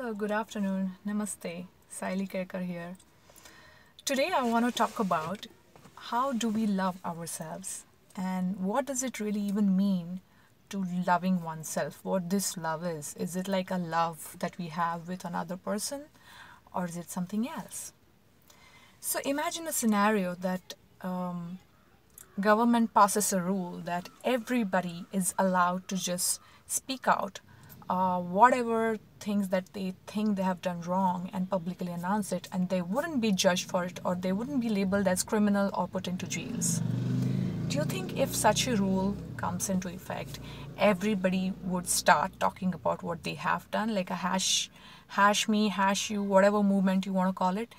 Hello, good afternoon. Namaste. Saili Kerkar here. Today I want to talk about how do we love ourselves and what does it really even mean to loving oneself? What this love is? Is it like a love that we have with another person or is it something else? So imagine a scenario that government passes a rule that everybody is allowed to just speak out whatever things that they think they have done wrong and publicly announce it, and they wouldn't be judged for it or they wouldn't be labeled as criminal or put into jails. Do you think if such a rule comes into effect, everybody would start talking about what they have done, like a hash me, hash you, whatever movement you want to call it?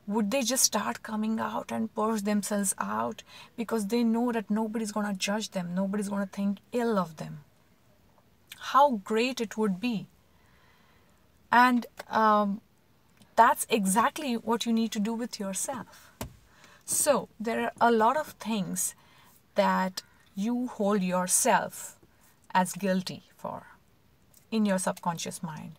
Would they just start coming out and push themselves out because they know that nobody's going to judge them, nobody's going to think ill of them? How great it would be. And that's exactly what you need to do with yourself. So there are a lot of things that you hold yourself as guilty for in your subconscious mind.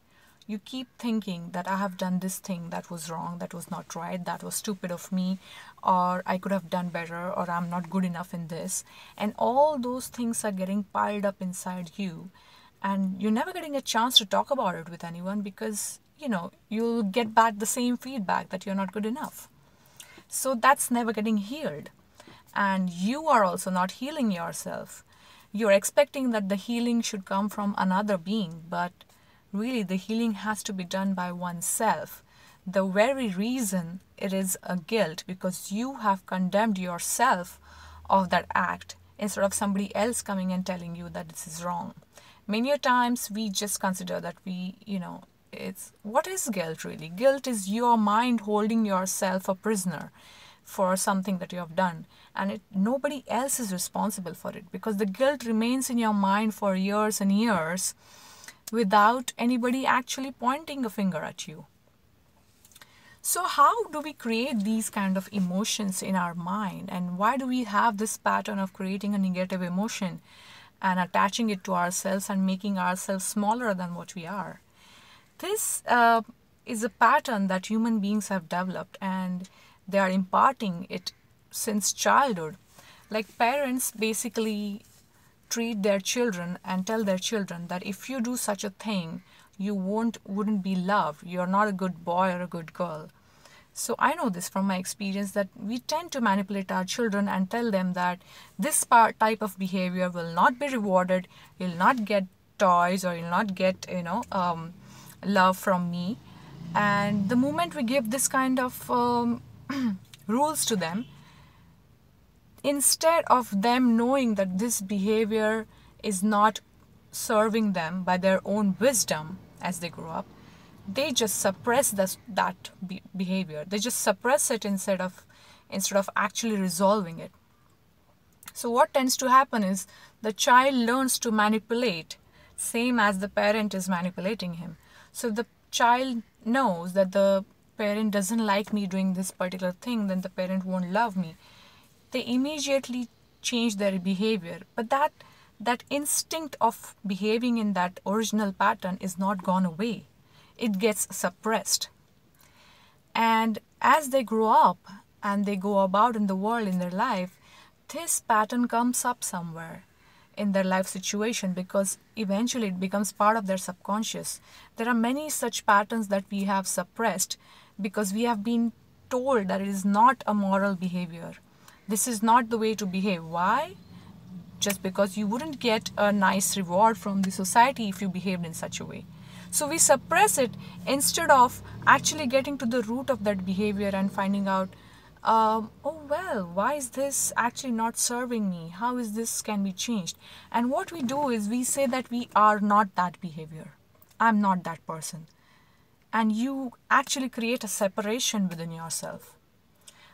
You keep thinking that I have done this thing that was wrong, that was not right, that was stupid of me, or I could have done better, or I'm not good enough in this. And all those things are getting piled up inside you. And you're never getting a chance to talk about it with anyone because, you'll get back the same feedback that you're not good enough. So that's never getting healed. And you are also not healing yourself. You're expecting that the healing should come from another being, but really the healing has to be done by oneself. The very reason it is a guilt because you have condemned yourself of that act instead of somebody else coming and telling you that this is wrong. Many times we just consider that it's what is guilt really? Guilt is your mind holding yourself a prisoner for something that you have done, and nobody else is responsible for it because the guilt remains in your mind for years and years without anybody actually pointing a finger at you. So how do we create these kind of emotions in our mind, and why do we have this pattern of creating a negative emotion and attaching it to ourselves and making ourselves smaller than what we are? This is a pattern that human beings have developed, and they are imparting it since childhood. Like parents basically treat their children and tell their children that if you do such a thing, you wouldn't be loved. You're not a good boy or a good girl. So I know this from my experience that we tend to manipulate our children and tell them that this type of behavior will not be rewarded. You'll not get toys or you'll not get, love from me. And the moment we give this kind of rules to them, instead of them knowing that this behavior is not serving them by their own wisdom as they grow up, they just suppress that behavior. They just suppress it instead of actually resolving it. So what tends to happen is the child learns to manipulate, same as the parent is manipulating him. So the child knows that the parent doesn't like me doing this particular thing, then the parent won't love me. They immediately change their behavior, but that instinct of behaving in that original pattern is not gone away. It gets suppressed. And as they grow up and they go about in the world in their life, this pattern comes up somewhere in their life situation because eventually it becomes part of their subconscious. There are many such patterns that we have suppressed because we have been told that it is not a moral behavior. This is not the way to behave. Why? Just because you wouldn't get a nice reward from the society if you behaved in such a way. So we suppress it instead of actually getting to the root of that behavior and finding out, why is this actually not serving me? How is this can be changed? And what we do is we say that we are not that behavior. I'm not that person. And you actually create a separation within yourself.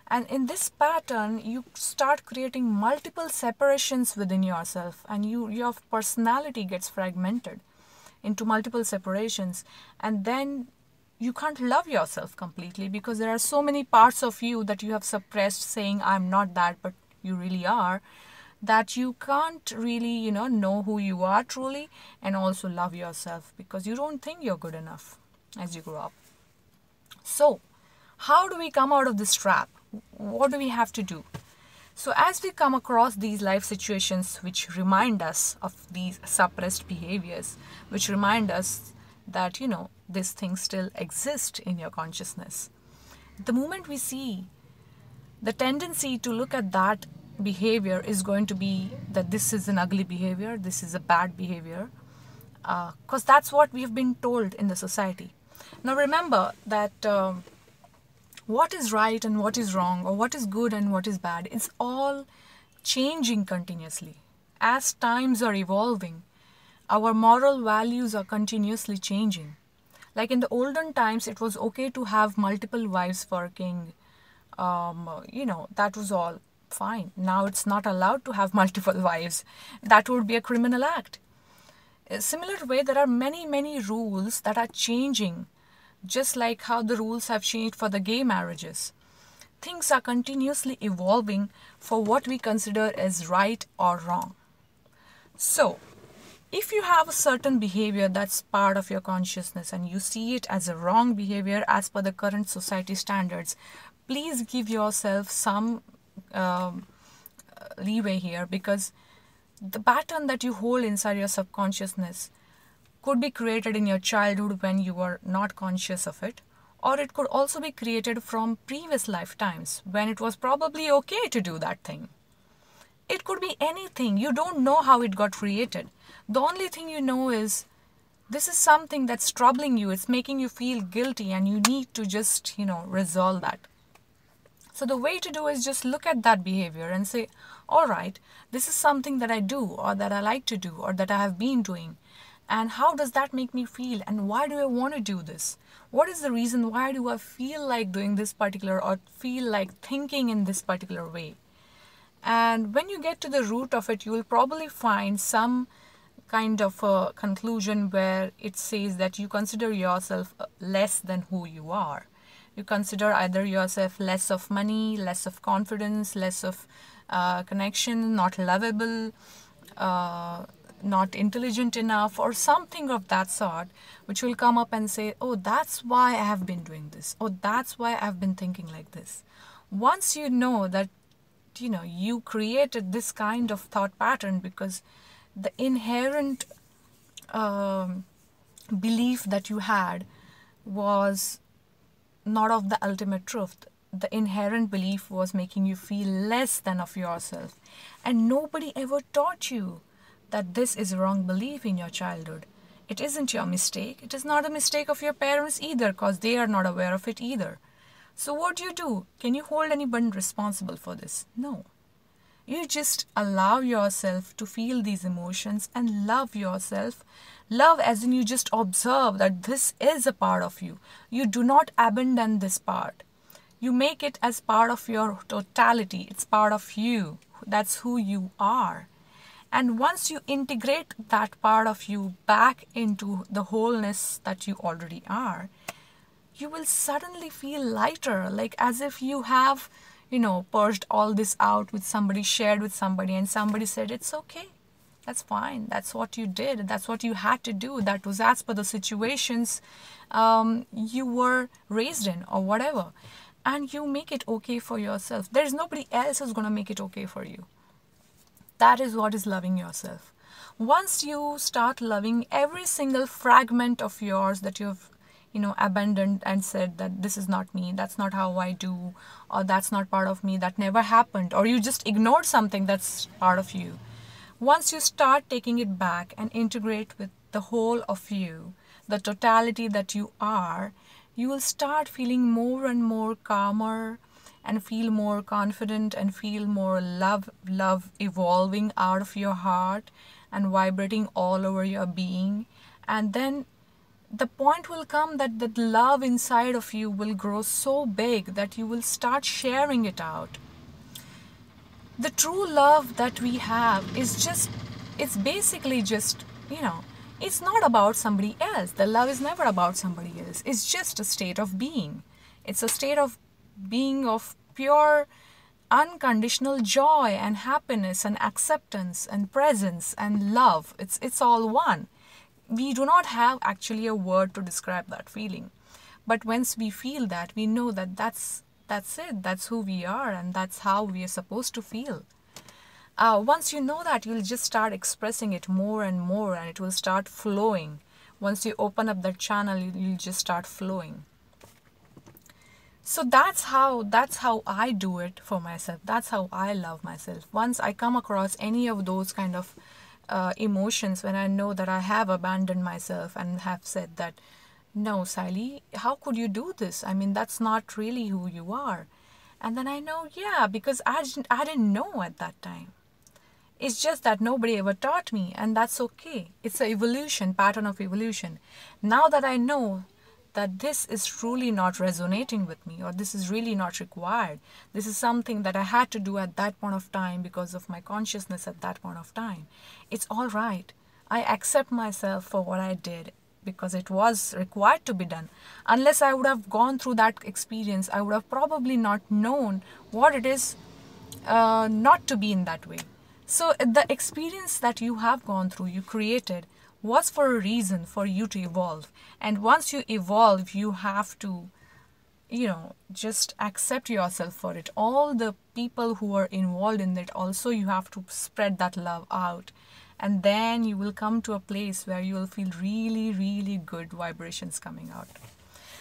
And in this pattern, you start creating multiple separations within yourself, and your personality gets fragmented into multiple separations. And then you can't love yourself completely because there are so many parts of you that you have suppressed saying, I'm not that, but you really are, that you can't really, know who you are truly and also love yourself because you don't think you're good enough. as you grow up. So, how do we come out of this trap? What do we have to do? So, as we come across these life situations which remind us of these suppressed behaviors, which remind us that, this thing still exists in your consciousness, the moment we see, the tendency to look at that behavior is going to be that this is an ugly behavior, this is a bad behavior, because that's what we've been told in the society. Now remember that what is right and what is wrong, or what is good and what is bad, it's all changing continuously. As times are evolving, our moral values are continuously changing. Like in the olden times, it was okay to have multiple wives for a king. That was all fine. Now it's not allowed to have multiple wives. That would be a criminal act. A similar way, there are many, many rules that are changing, just like how the rules have changed for the gay marriages. Things are continuously evolving for what we consider as right or wrong. So, if you have a certain behavior that's part of your consciousness and you see it as a wrong behavior as per the current society standards, please give yourself some leeway here, because the pattern that you hold inside your subconsciousness could be created in your childhood when you were not conscious of it, or it could also be created from previous lifetimes when it was probably okay to do that thing. It could be anything. You don't know how it got created. The only thing you know is this is something that's troubling you. It's making you feel guilty and you need to just, resolve that. So the way to do is just look at that behavior and say, all right, this is something that I do or that I like to do or that I have been doing. And how does that make me feel? And why do I want to do this? What is the reason? Why do I feel like doing this particular or feel like thinking in this particular way? And when you get to the root of it, you will probably find some kind of a conclusion where it says that you consider yourself less than who you are. You consider either yourself less of money, less of confidence, less of connection, not lovable, not intelligent enough, or something of that sort, which will come up and say, oh, that's why I have been doing this. Oh, that's why I've been thinking like this. Once you know that, you created this kind of thought pattern because the inherent belief that you had was not of the ultimate truth. The inherent belief was making you feel less than of yourself. And nobody ever taught you that this is a wrong belief in your childhood. It isn't your mistake. It is not a mistake of your parents either, because they are not aware of it either. So what do? Can you hold anyone responsible for this? No. You just allow yourself to feel these emotions and love yourself. Love as in you just observe that this is a part of you. You do not abandon this part. You make it as part of your totality. It's part of you. That's who you are. And once you integrate that part of you back into the wholeness that you already are, you will suddenly feel lighter, like as if you have, purged all this out with somebody, shared with somebody, and somebody said, it's okay. That's fine. That's what you did. That's what you had to do. That was as per the situations you were raised in or whatever. And you make it okay for yourself. There's nobody else who's going to make it okay for you. That is what is loving yourself. Once you start loving every single fragment of yours that you've abandoned and said that this is not me, that's not how I do, or that's not part of me, that never happened, or you just ignored something that's part of you. Once you start taking it back and integrate with the whole of you, the totality that you are, you will start feeling more and more calmer and feel more confident and feel more love evolving out of your heart and vibrating all over your being. And then the point will come that the love inside of you will grow so big that you will start sharing it out. The true love that we have it's basically just, it's not about somebody else. The love is never about somebody else. It's just a state of being. It's a state of being of pure, unconditional joy and happiness and acceptance and presence and love. It's all one. we do not have actually a word to describe that feeling. But once we feel that, we know that that's it, that's who we are, and that's how we are supposed to feel. Once you know that, you'll just start expressing it more and more, and it will start flowing. Once you open up that channel, you'll just start flowing. So that's how I do it for myself. That's how I love myself. Once I come across any of those kind of emotions, when I know that I have abandoned myself and have said that, no, Sally, how could you do this? I mean, that's not really who you are. And then I know, yeah, because I didn't know at that time. It's just that nobody ever taught me, and that's okay. It's an evolution, pattern of evolution. Now that I know that this is truly not resonating with me, or this is really not required, this is something that I had to do at that point of time because of my consciousness at that point of time, it's all right. I accept myself for what I did because it was required to be done. Unless I would have gone through that experience, I would have probably not known what it is not to be in that way. So the experience that you have gone through, you created, was for a reason, for you to evolve. And once you evolve, you have to, just accept yourself for it. All the people who are involved in it, also you have to spread that love out. And then you will come to a place where you will feel really, really good vibrations coming out.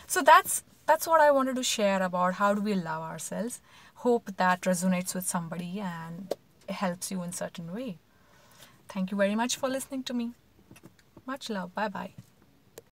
So that's what I wanted to share about how do we love ourselves. Hope that resonates with somebody and helps you in certain way. Thank you very much for listening to me. Much love. Bye bye.